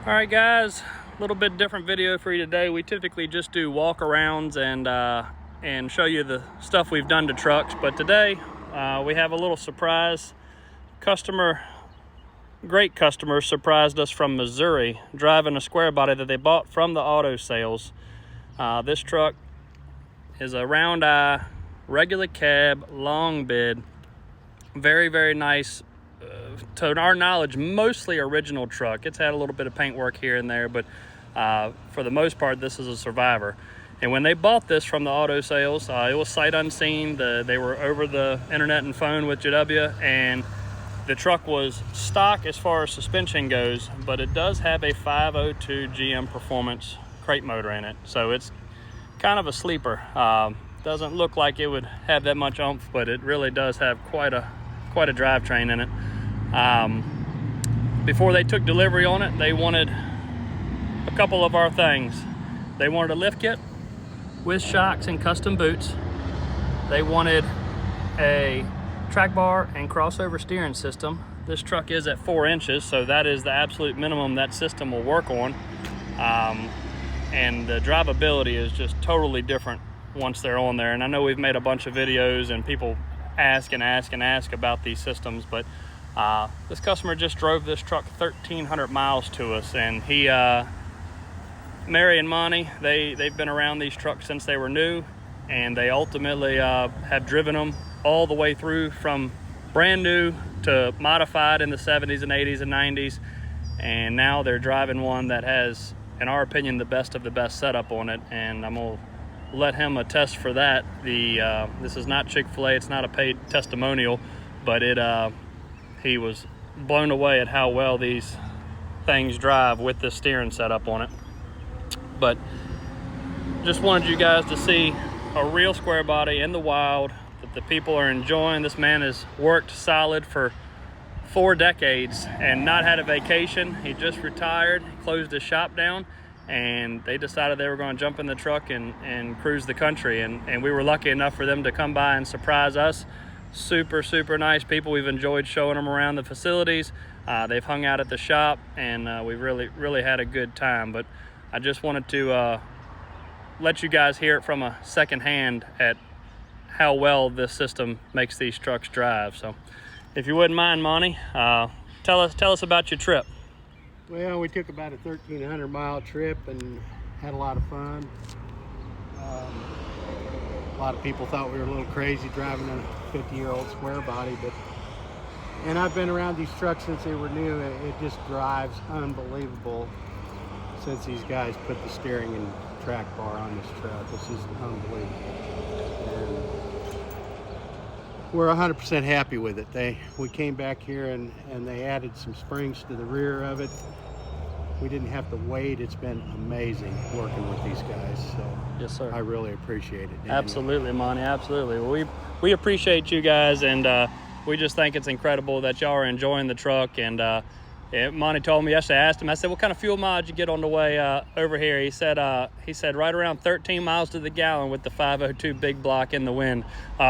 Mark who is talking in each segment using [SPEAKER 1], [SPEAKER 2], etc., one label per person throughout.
[SPEAKER 1] All right, guys, a little bit different video for you today. We typically just do walk-arounds and show you the stuff we've done to trucks, but today we have a little surprise. Great customer surprised us from Missouri, driving a square body that they bought from the auto sales. This truck is a round eye, regular cab, long bed, very, very nice. To our knowledge, mostly original truck. It's had a little bit of paint work here and there, but for the most part, this is a survivor. And when they bought this from the auto sales, it was sight unseen. They were over the internet and phone with JW, and the truck was stock as far as suspension goes, but it does have a 502 GM Performance crate motor in it, so it's kind of a sleeper. Doesn't look like it would have that much oomph, but it really does have quite a drivetrain in it. Before they took delivery on it, they wanted a couple of our things. They wanted a lift kit with shocks and custom boots. They wanted a track bar and crossover steering system. This truck is at 4 inches, so that is the absolute minimum that system will work on. And the drivability is just totally different once they're on there. And I know we've made a bunch of videos and people ask about these systems, but this customer just drove this truck 1,300 miles to us, and Mary and Monty, they've been around these trucks since they were new, and they ultimately have driven them all the way through from brand new to modified in the 70s and 80s and 90s, and now they're driving one that has, in our opinion, the best of the best setup on it, and I'm gonna let him attest for that. This is not Chick-fil-A, it's not a paid testimonial, but he was blown away at how well these things drive with the steering setup on it. But just wanted you guys to see a real square body in the wild that the people are enjoying. This man has worked solid for 4 decades and not had a vacation. He just retired, closed his shop down, and they decided they were going to jump in the truck and cruise the country, and we were lucky enough for them to come by and surprise us. Super nice people. We've enjoyed showing them around the facilities. They've hung out at the shop, and we've really had a good time. But I just wanted to let you guys hear it from a second hand at how well this system makes these trucks drive. So if you wouldn't mind, Monty, tell us about your trip.
[SPEAKER 2] Well, we took about a 1,300 mile trip and had a lot of fun. A lot of people thought we were a little crazy driving a 50-year-old square body, and I've been around these trucks since they were new. It just drives unbelievable since these guys put the steering and track bar on this truck. This is unbelievable. And we're 100% happy with it. We came back here and they added some springs to the rear of it. We didn't have to wait. It's been amazing working with these guys. So
[SPEAKER 1] yes, sir.
[SPEAKER 2] I really appreciate it, Daniel.
[SPEAKER 1] Absolutely, Monty. Absolutely. Well, we appreciate you guys, and we just think it's incredible that y'all are enjoying the truck. And Monty told me yesterday. I asked him. I said, "What kind of fuel mileage you get on the way over here?" He said right around 13 miles to the gallon with the 502 big block in the wind,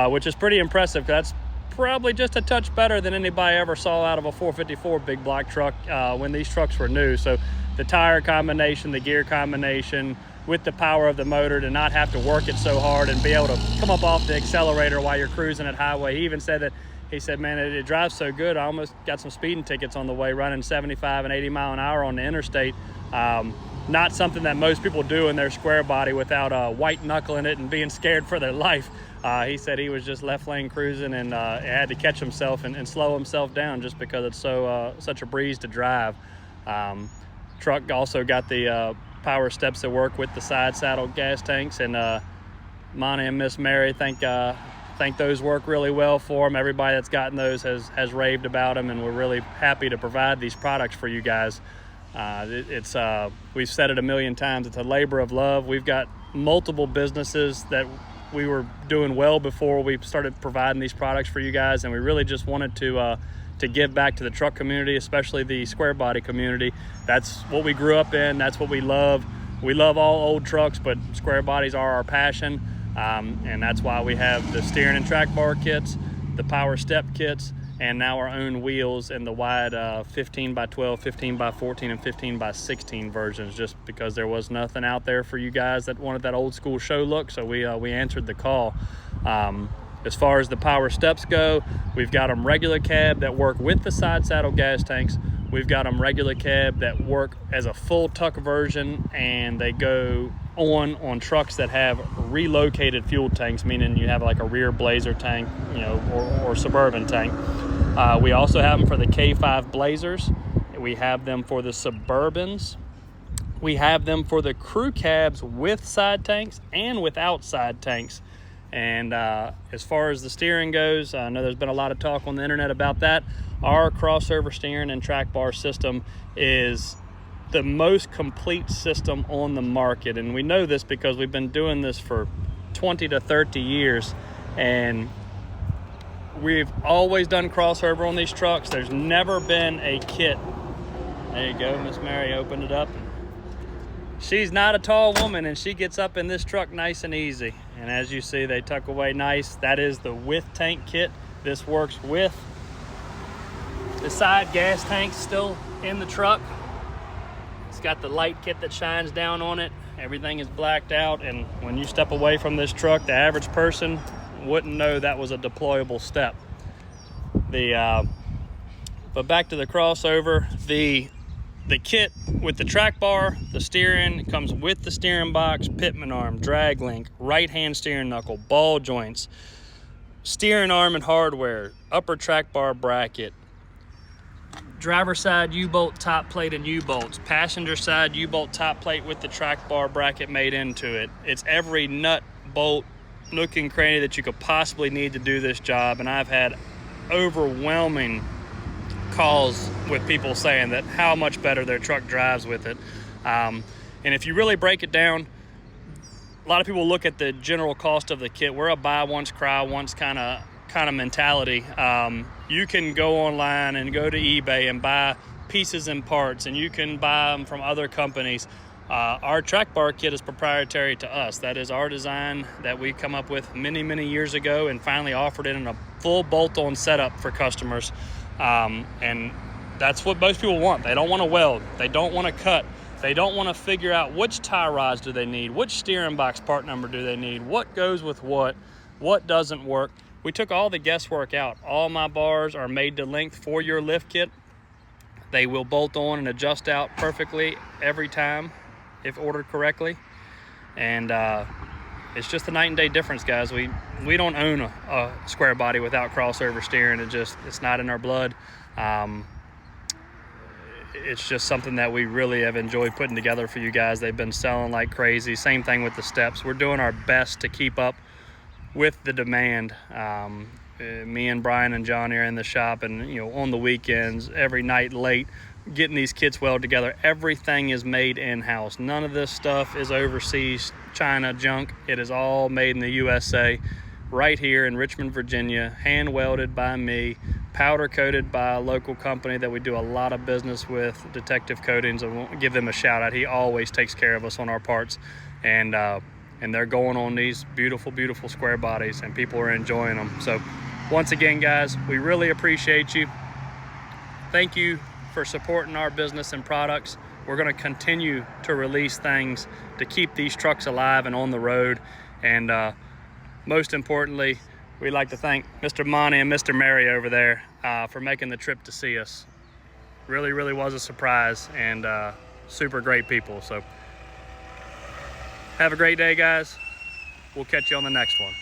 [SPEAKER 1] which is pretty impressive. That's probably just a touch better than anybody ever saw out of a 454 big block truck when these trucks were new. So the tire combination, the gear combination, with the power of the motor, to not have to work it so hard and be able to come up off the accelerator while you're cruising at highway. He even said that, he said, man, it drives so good, I almost got some speeding tickets on the way, running 75 and 80 mile an hour on the interstate. Not something that most people do in their square body without white knuckling it and being scared for their life. He said he was just left lane cruising and had to catch himself and slow himself down just because it's such a breeze to drive. Truck also got the power steps that work with the side saddle gas tanks, and Monty and Miss Mary think those work really well for them. Everybody that's gotten those has raved about them, and we're really happy to provide these products for you guys. We've said it a million times, it's a labor of love. We've got multiple businesses that we were doing well before we started providing these products for you guys, and we really just wanted to give back to the truck community, especially the square body community. That's what we grew up in. That's what we love. We love all old trucks, but square bodies are our passion, and that's why we have the steering and track bar kits, the power step kits, and now our own wheels in the wide 15 by 12, 15 by 14, and 15 by 16 versions, just because there was nothing out there for you guys that wanted that old school show look. So we answered the call. As far as the power steps go, we've got them regular cab that work with the side saddle gas tanks. We've got them regular cab that work as a full tuck version, and they go on trucks that have relocated fuel tanks, meaning you have like a rear Blazer tank, or Suburban tank. We also have them for the K5 Blazers. We have them for the Suburbans. We have them for the crew cabs with side tanks and without side tanks. And as far as the steering goes, I know there's been a lot of talk on the internet about that. Our crossover steering and track bar system is the most complete system on the market. And we know this because we've been doing this for 20 to 30 years. And we've always done crossover on these trucks. There's never been a kit. There you go, Miss Mary opened it up. She's not a tall woman, and she gets up in this truck nice and easy. And as you see, they tuck away nice. That is the with tank kit. This works with the side gas tanks still in the truck. It's got the light kit that shines down on it. Everything is blacked out, and when you step away from this truck, the average person wouldn't know that was a deployable step. But back to the crossover, the kit with the track bar, the steering comes with the steering box, pitman arm, drag link, right hand steering knuckle, ball joints, steering arm and hardware, upper track bar bracket, driver side U-bolt top plate and U-bolts, passenger side U-bolt top plate with the track bar bracket made into it. It's every nut, bolt, nook and cranny that you could possibly need to do this job. And I've had overwhelming calls with people saying that how much better their truck drives with it. And if you really break it down, a lot of people look at the general cost of the kit. We're a buy once, cry once kind of mentality. You can go online and go to eBay and buy pieces and parts, and you can buy them from other companies. Our track bar kit is proprietary to us. That is our design that we come up with many, many years ago, and finally offered it in a full bolt-on setup for customers. And that's what most people want. They don't want to weld. They don't want to cut. They don't want to figure out which tie rods do they need, which steering box part number do they need, what goes with what doesn't work. We took all the guesswork out. All my bars are made to length for your lift kit. They will bolt on and adjust out perfectly every time if ordered correctly. And it's just a night and day difference, guys. We don't own a square body without crossover steering. It's not in our blood. It's just something that we really have enjoyed putting together for you guys. They've been selling like crazy. Same thing with the steps. We're doing our best to keep up with the demand. Me and Brian and John are in the shop, and on the weekends, every night late, getting these kits welded together. Everything is made in-house. None of this stuff is overseas China junk. It is all made in the USA, right here in Richmond, Virginia, hand welded by me, powder coated by a local company that we do a lot of business with, Detective Coatings. I won't give them a shout out. He always takes care of us on our parts, and they're going on these beautiful, beautiful square bodies, and people are enjoying them. So once again, guys, we really appreciate you. Thank you for supporting our business and products. We're going to continue to release things to keep these trucks alive and on the road. And most importantly, we'd like to thank Mr. Monty and Mr. Mary over there for making the trip to see us. Really, really was a surprise, and super great people. So have a great day, guys. We'll catch you on the next one.